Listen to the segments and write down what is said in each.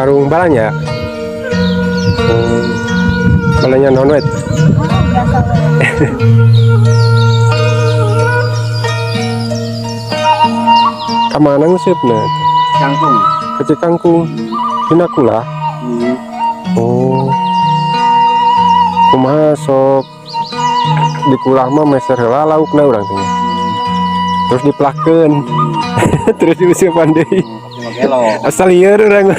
warung balanya. Balanya non-wet. Kamana ngusipna? Kangkung. Kecil kangkung. Dina kula. Oh. Kumaha sok dikulah mah meser heula laukna urang teh. Terus diplakeun. Terus diusupan deui. Asal lieur urang.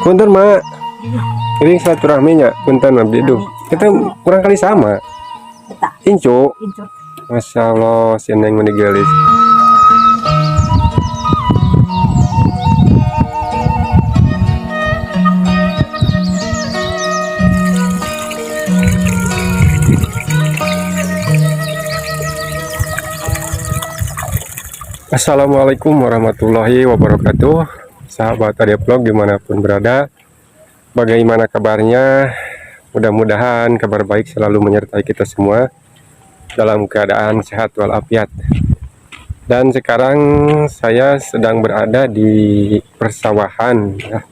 Punten mak, ini silaturahminya punten abdi duh. Kita kurang kali sama. Incu. Masya Allah, si Neng menigelis. Assalamualaikum warahmatullahi wabarakatuh. Sahabat Arya Vlog dimanapun berada, bagaimana kabarnya? Mudah-mudahan kabar baik selalu menyertai kita semua dalam keadaan sehat walafiat. Dan sekarang saya sedang berada di persawahan ya.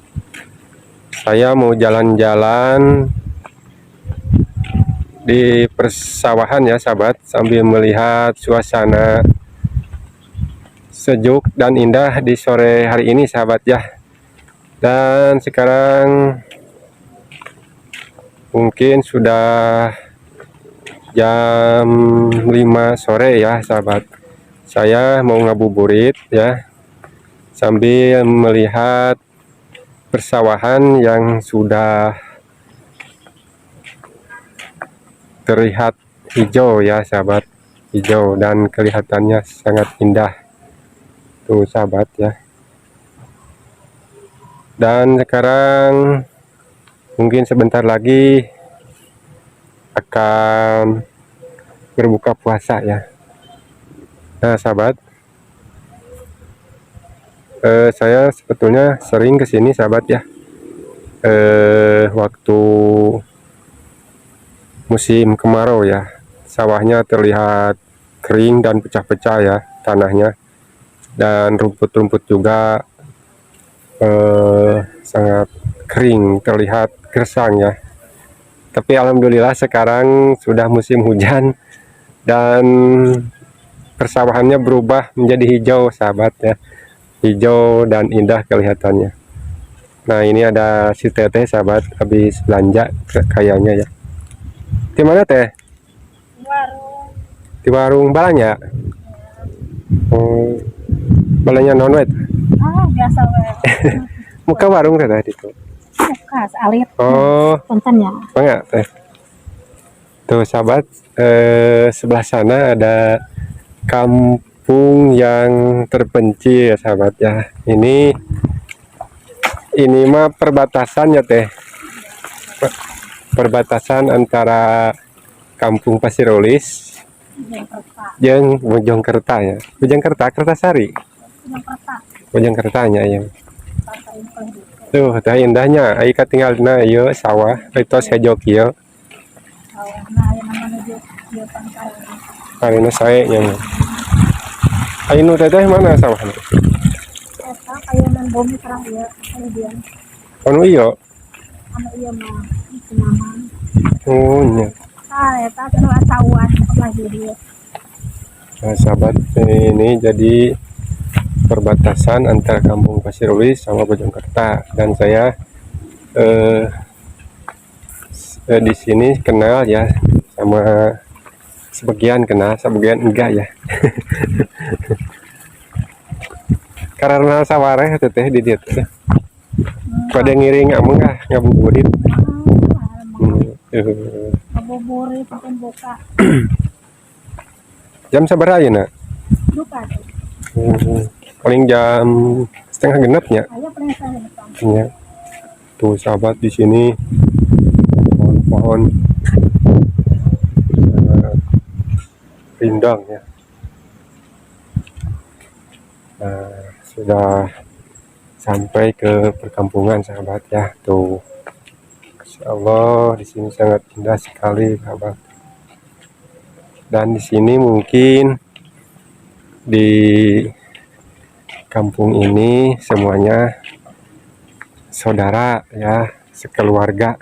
Saya mau jalan-jalan di persawahan ya sahabat, sambil melihat suasana sejuk dan indah di sore hari ini sahabat ya. Dan sekarang mungkin sudah jam 5 sore ya sahabat. Saya mau ngabuburit ya, sambil melihat persawahan yang sudah terlihat hijau ya sahabat, hijau dan kelihatannya sangat indah tuh sahabat ya. Dan sekarang mungkin sebentar lagi akan berbuka puasa ya. Nah sahabat, saya sebetulnya sering kesini sahabat ya, waktu musim kemarau ya. Sawahnya terlihat kering dan pecah-pecah ya tanahnya, dan rumput-rumput juga sangat kering, terlihat gersang ya. Tapi alhamdulillah sekarang sudah musim hujan dan persawahannya berubah menjadi hijau sahabat ya, hijau dan indah kelihatannya. Nah ini ada si teteh sahabat, habis belanja kayaknya ya. Di mana teh? Di warung balanya. Oh, balanya non-wet. Biasa wes. Muka warung teh tadi tuh. Muka alit. Oh, Punten ya. enggak teh. Tuh sahabat, sebelah sana ada kampung yang terpencil sahabat ya. Ini mah perbatasan ya teh. Perbatasan antara Kampung Pasirulis jeung Bojongkerta ya. Bojongkerta, Kertasari. Bojongkertanya ya. Tuh, teh indahnya. Ai katinggalna ieu sawah, itu hejo kieu. Karena saya yang ainu teteh mana sawahna? Eta kayanan bumi terang ieu, kemudian Anu ieu. anu ieu mah cuman. Oh nya. Eta cenah cawan lagi dia. Nah, sahabat, ini jadi perbatasan antara Kampung Pasirulis sama Bojongkerta, dan saya di sini kenal ya sama sebagian, kenal sebagian enggak ya. Karena sawareh teteh di dia teh. Pada ngiring ameng ngabuburit. Ngabuburit sampai buka. Jam sabaraha ayeuna? Lupa tuh. Paling jam setengah genapnya. Ayah pernah saya depan. Ya. Tuh sahabat di sini pohon-pohon sangat rindang ya. Nah, sudah sampai ke perkampungan sahabat ya. Tuh, Masya Allah di sini sangat indah sekali sahabat. Dan di sini mungkin di kampung ini semuanya saudara ya, sekeluarga.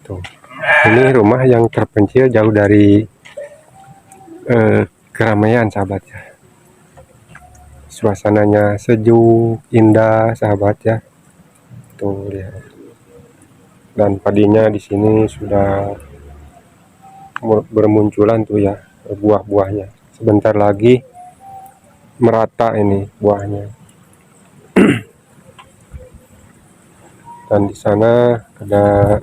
Tuh, ini rumah yang terpencil jauh dari keramaian sahabat ya. Suasananya sejuk, indah sahabat ya. Tuh lihat. Dan padinya di sini sudah bermunculan tuh ya buah-buahnya. Sebentar lagi merata ini buahnya. Dan di sana ada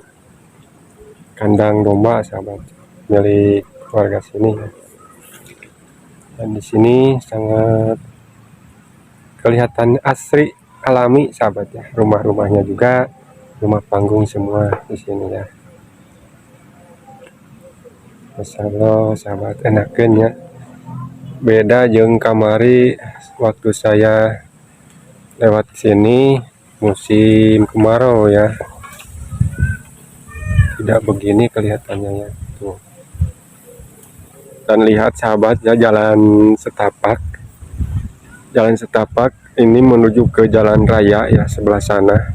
kandang domba sahabat milik warga sini ya. Dan di sini sangat kelihatan asri alami sahabat ya. Rumah-rumahnya juga rumah panggung semua di sini ya. Masya Allah sahabat enakeun ya. Beda jeung kamari waktu saya lewat sini musim kemarau ya. Tidak begini kelihatannya ya. Tuh. Dan lihat sahabat ya jalan setapak. Jalan setapak ini menuju ke jalan raya ya sebelah sana.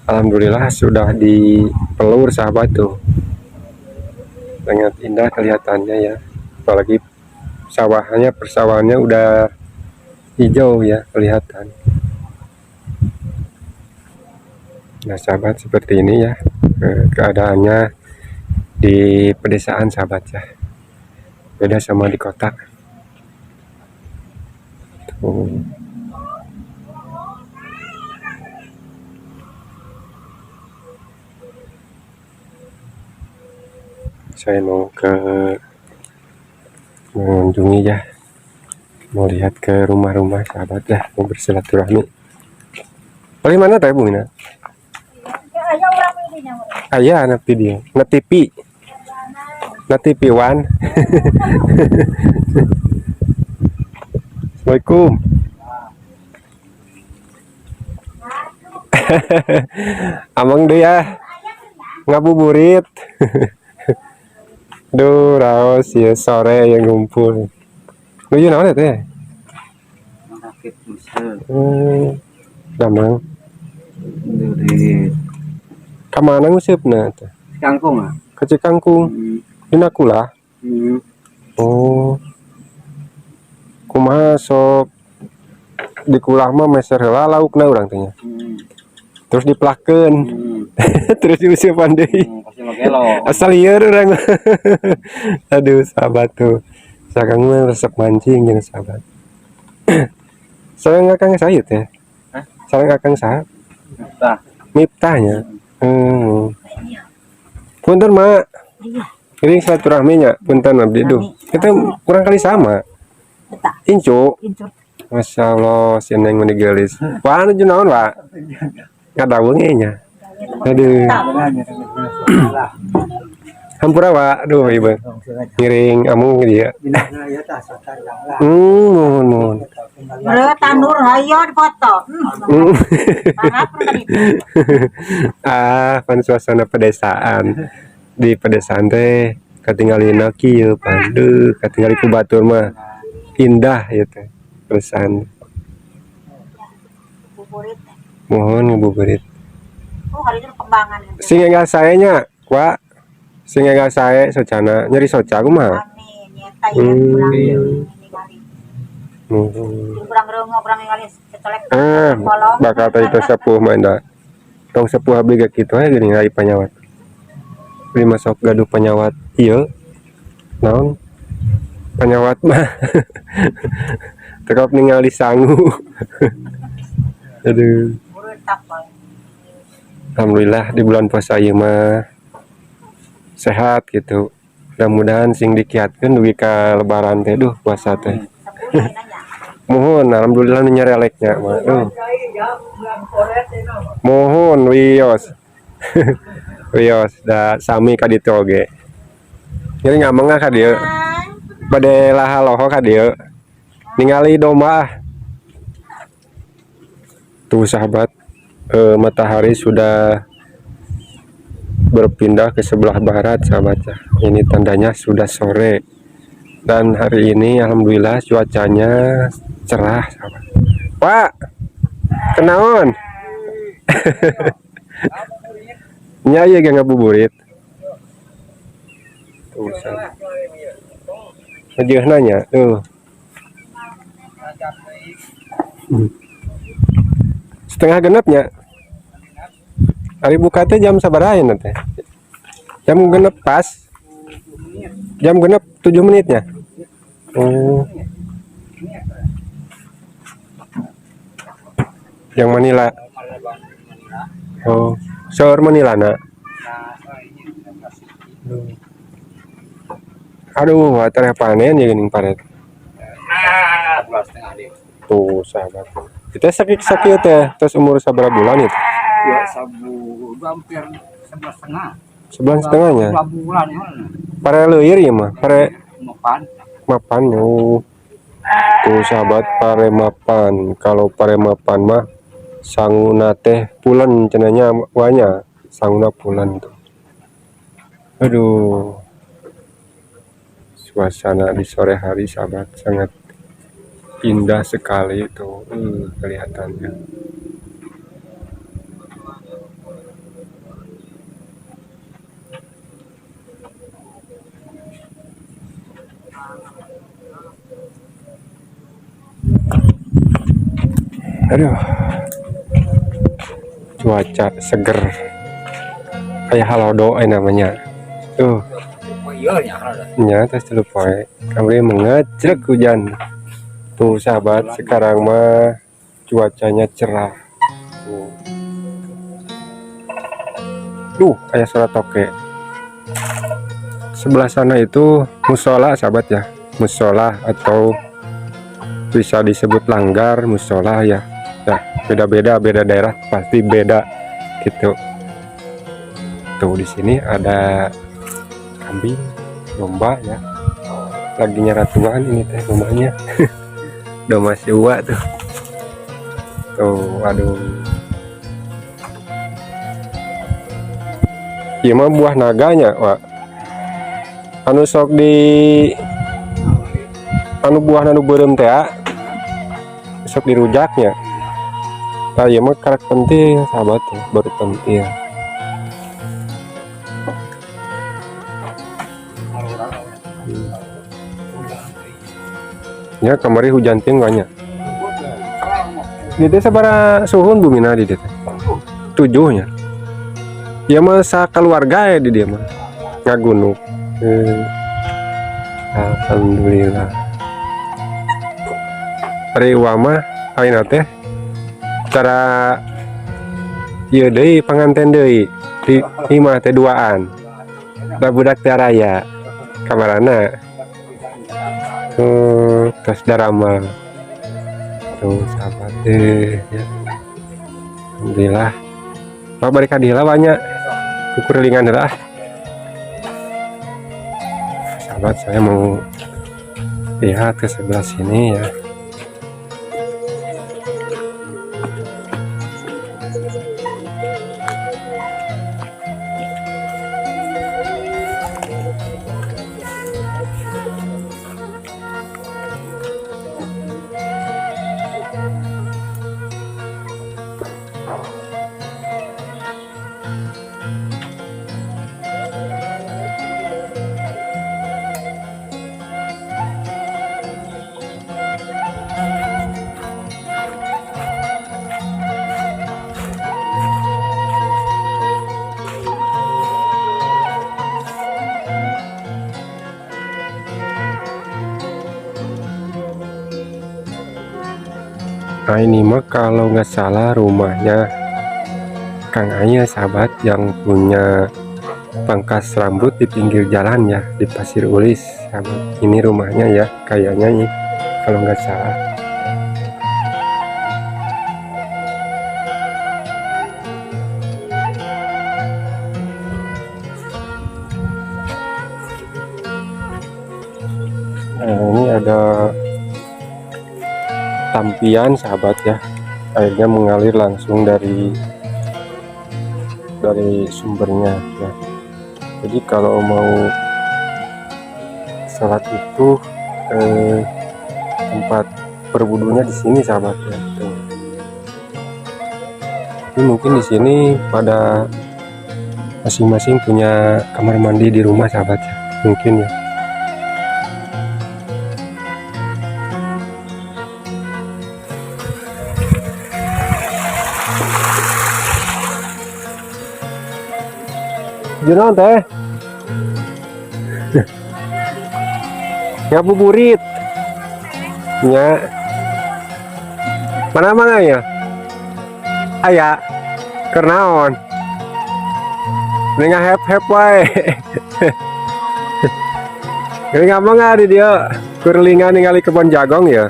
Alhamdulillah sudah dipelur sahabat tuh. Sangat indah kelihatannya ya. Apalagi persawahannya udah hijau ya kelihatan. Nah sahabat seperti ini ya keadaannya di pedesaan sahabat ya. Beda sama di kota. Tuh. Saya mau mengunjungi ya, mau lihat ke rumah-rumah sahabat ya, mau bersilaturahmi. Bagaimana teh Bu Mina? Ayah orang ini yang orang. Ayah anak video, na TV One. Assalamualaikum. Amang deh ya, ngabuburit. Duh, raos ya sore yang ngumpul. Lu naon teh? Rakit musel Damang. dari Kamana ngusipna teh? kangkung ah. Ke Cikangkung. Dina kula. Oh. Kumaha sok di kulah mah meser heula laukna urang teh nya. Terus diplakeun. Terus diusupan deui. Pasti magelo. Asal lieur urang. Aduh, sahabat tuh. Sakang mah resep mancing jeung sahabat. Sareng Akang sayut ya? Hah? Sareng Akang saha? Tah. Miftahnya. Punten, Mak. Ini silaturahmi nya, punten abdi duh. Kita kurang kali sama. Incu. Masya Allah, si Neng meni geulis. Wah, anu naon, Pak? Ngadaweung nya. Aduh. Hampura, Pak. Aduh, Ibu. Ngiring amung dia. Mohon. Tanur hayo dipoto. Kan suasana pedesaan. Di pedesaan teh katinggalina kieu pandu, katingali ku batur mah indah ya teh. Pedesaan. Buburit. Mohon ngabuburit. Oh, hari itu kembangan. Sing enggak saya nya, Pak. Sing enggak saya socana nyeri soca kumaha? Amin. Nyata ya kurang ini kali. Kurang reungo kurang ningali kecolek. Bakal teh itu sepuh mah da. Tong sepuh abdi ge kitu we geuning ari panyawat. Beli masuk gaduh panyawat ieu. Naon? Panyawat mah. Tekap ningali sangu. Aduh. Alhamdulillah di bulan puasa ieu mah sehat gitu. Mudah-mudahan sing dikiatkeun dugi ka lebaran teh duh puasa teh. Sebulan aja. Mohon alhamdulillah nu nyareleknya mah. Mohon wios. Wios da sami ka ditu oge. Nyeri ngamengah ka dieu. Bade lahaloho ka dieu. Ningali domba. Tuh sahabat, matahari sudah berpindah ke sebelah barat sahabat ya. Ini tandanya sudah sore. Dan hari ini alhamdulillah cuacanya cerah sahabat. Pak, kenaon? Nya ieu ge ngabuburit. Tuh sahabat. Ngejeuhna nya, tuh. Setengah genepnya. Hari buka teh jam sabaraha ya teh? Jam genep pas. Jam genep 7 menitnya. Oh. Yang Manila. Oh, seur Manila na. Aduh, atuh panen ya geuning paret. Tuh, sahabat. Kita sakit-sakit teh, terus umur sabaraha bulan itu? Ya sabu hampir 11,5. 11,5-nya. 2 bulan ya. Pare leuir ya mah, pare Mapan. mapan. Oh. Tuh sahabat, pare mapan. Kalau pare mapan mah sanguna teh pulen cenanya wanya, sanguna pulen tuh. Aduh. Suasana di sore hari sahabat sangat indah sekali itu kelihatannya. Aduh, cuaca seger kayak halodo namanya tuh. Terus dulu poe kami mengecek hujan tuh sahabat. Sekarang mah cuacanya cerah tuh kayak suara toke. Sebelah sana itu musola sahabat ya, musola atau bisa disebut langgar musola ya. Nah, beda-beda daerah pasti beda gitu. Tuh di sini ada kambing, domba ya. Lagi nyaratuan ini teh domanya. Domba siwa tuh. Tuh, aduh. Ieu mah buah naganya, Wak. Anu sok di anu buah anu beureum teh sok dirujaknya. Nah, ieu mah karak penting sahabat tuh, baru penting. Ya kamari hujan ting banyak. Di teh sabaraha suhun bumina di teh? 7 nya. Ya masa keluarga ya di dia mah. Ngagunuk. Alhamdulillah. Ari mah ayeuna teh cara ieu deui panganten deui di imah teh duaan. Da budak teh raya kamarana. Terus darama. Tuh sahabat ya. Alhamdulillah. Pak balik ka dieu banyak. Kukurelingan lah. Sahabat, saya mau lihat ke sebelah sini ya. Nah ini mah kalau nggak salah rumahnya Kang Aya sahabat yang punya pangkas rambut di pinggir jalan ya, di Pasir Ulis sahabat. Ini rumahnya ya kayaknya nih kalau nggak salah. Nah, ini ada tampian sahabat ya, airnya mengalir langsung dari sumbernya ya. Jadi kalau mau sholat itu tempat berwudunya di sini sahabat ya. Tuh. Tapi mungkin di sini pada masing-masing punya kamar mandi di rumah sahabat ya, mungkin ya. Junon teh ngabuburit nya mana mana ya aya kernaon nengah hep wae ngapa nggak di dia kurlingan ningali kebon jagong ya.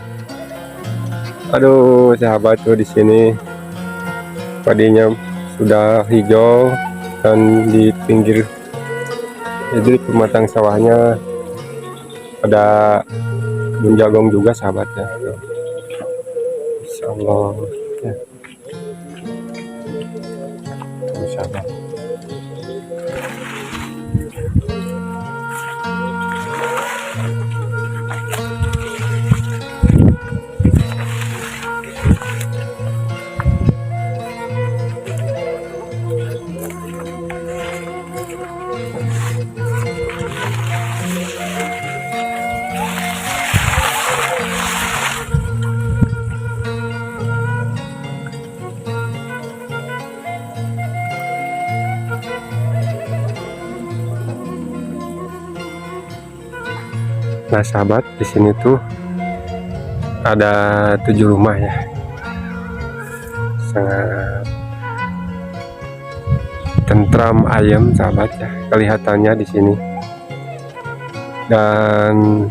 Aduh sahabat tuh di sini padinya sudah hijau dan di pinggir jadi pematang sawahnya ada kebun jagong juga sahabatnya. Insyaallah ya. Insyaallah. Nah sahabat, di sini tuh ada 7 rumah ya, sangat tentram ayem sahabat ya kelihatannya di sini. Dan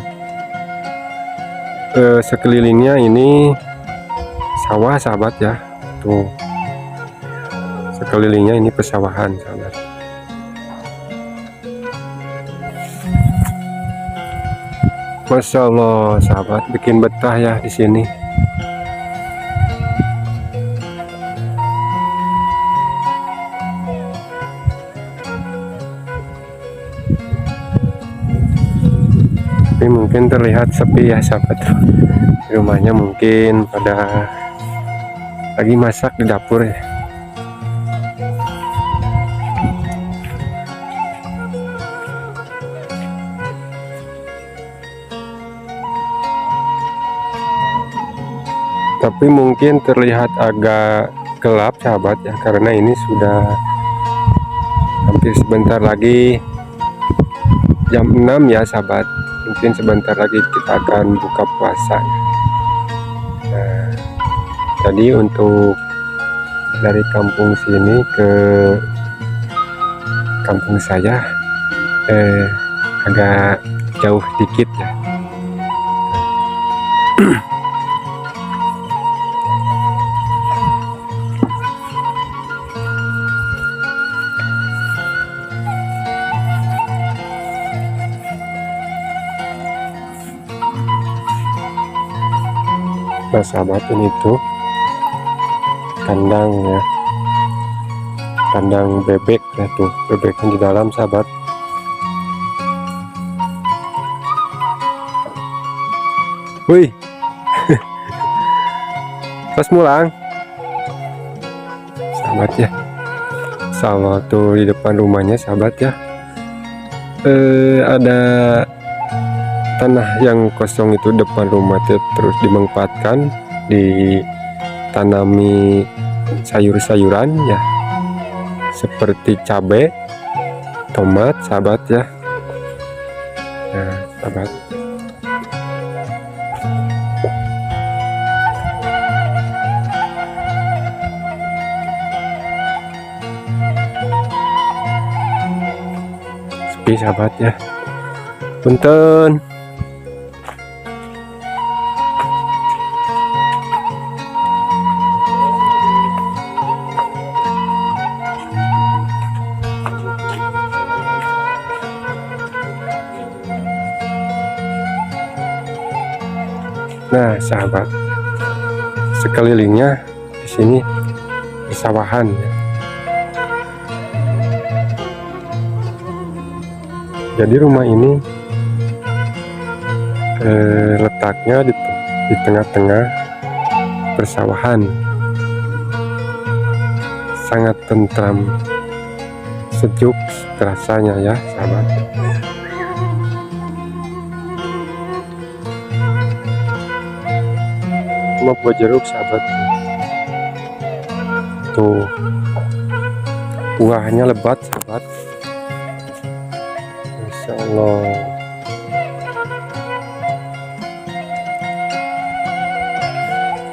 sekelilingnya ini sawah sahabat ya, tuh sekelilingnya ini pesawahan sahabat. Masya Allah sahabat, bikin betah ya di sini. Tapi mungkin terlihat sepi ya sahabat. Rumahnya mungkin pada lagi masak di dapur ya. Tapi mungkin terlihat agak gelap sahabat ya, karena ini sudah hampir sebentar lagi jam 6 ya sahabat. Mungkin sebentar lagi kita akan buka puasa. Nah, jadi untuk dari kampung sini ke kampung saya agak jauh dikit ya. Nah sahabat, ini tuh kandang ya, kandang bebek ya, tuh bebeknya di dalam sahabat. Wih pas mulang sahabat ya, sama tuh di depan rumahnya sahabat ya. Ada tanah yang kosong itu depan rumah terus dimanfaatkan ditanami sayur-sayuran ya, seperti cabai, tomat sahabat ya. Nah sahabat, sepi sahabat ya. Punten. Nah, sahabat, sekelilingnya di sini persawahan ya. Jadi rumah ini letaknya di tengah-tengah persawahan, sangat tentram, sejuk terasanya ya sahabat. Cuma buah jeruk sahabat, tuh buahnya lebat sahabat, Masya Allah.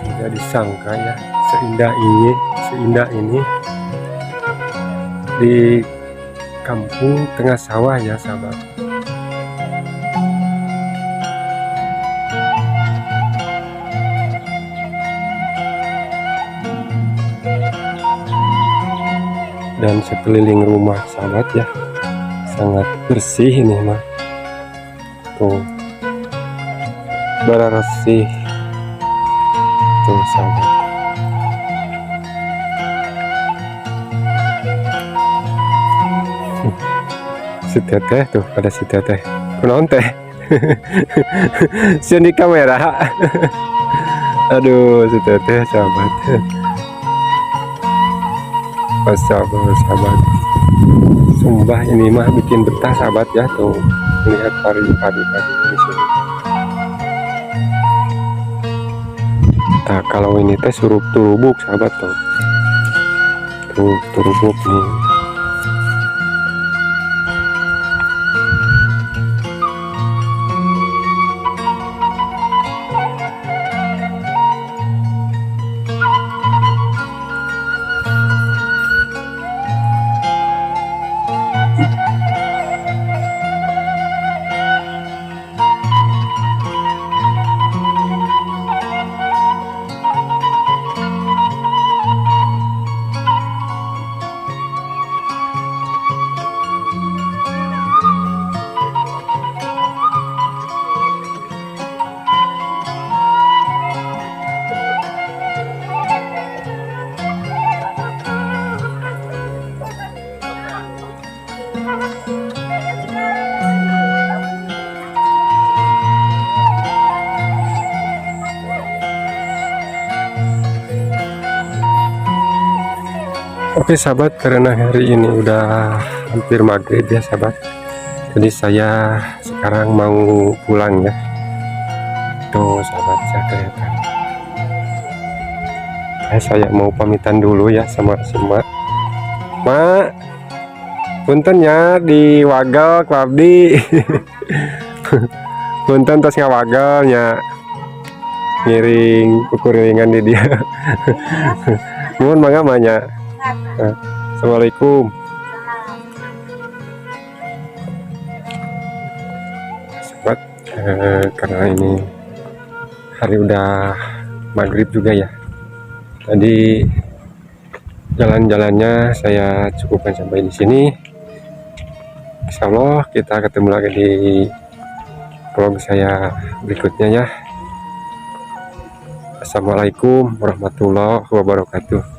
Tidak disangka ya, seindah ini di kampung tengah sawah ya sahabat. Dan sekeliling rumah sahabat ya, sangat bersih ini mah, tuh bersih tuh sahabat. Si teteh tuh, ada si teteh kunaon teh si di kamera aduh si teteh sahabat. Sahabat, sumpah ini mah bikin betah sahabat ya, tuh lihat padi-padi di sini. Nah, kalau ini teh surup turubuk sahabat tuh turubuk nih. Oke sahabat, karena hari ini udah hampir maghrib ya sahabat, jadi saya sekarang mau pulang ya. Tuh sahabat, saya kelihatan. Saya mau pamitan dulu ya sama si Mak, punten ya di wagel Kwabdi punten tos ngawagelnya ngiring kukurilingan di dia mohon mangamanya. Assalamualaikum. Sahabat, karena ini hari udah maghrib juga ya, jadi jalan-jalannya saya cukupkan sampai di sini. Insya Allah kita ketemu lagi di vlog saya berikutnya ya. Assalamualaikum warahmatullahi wabarakatuh.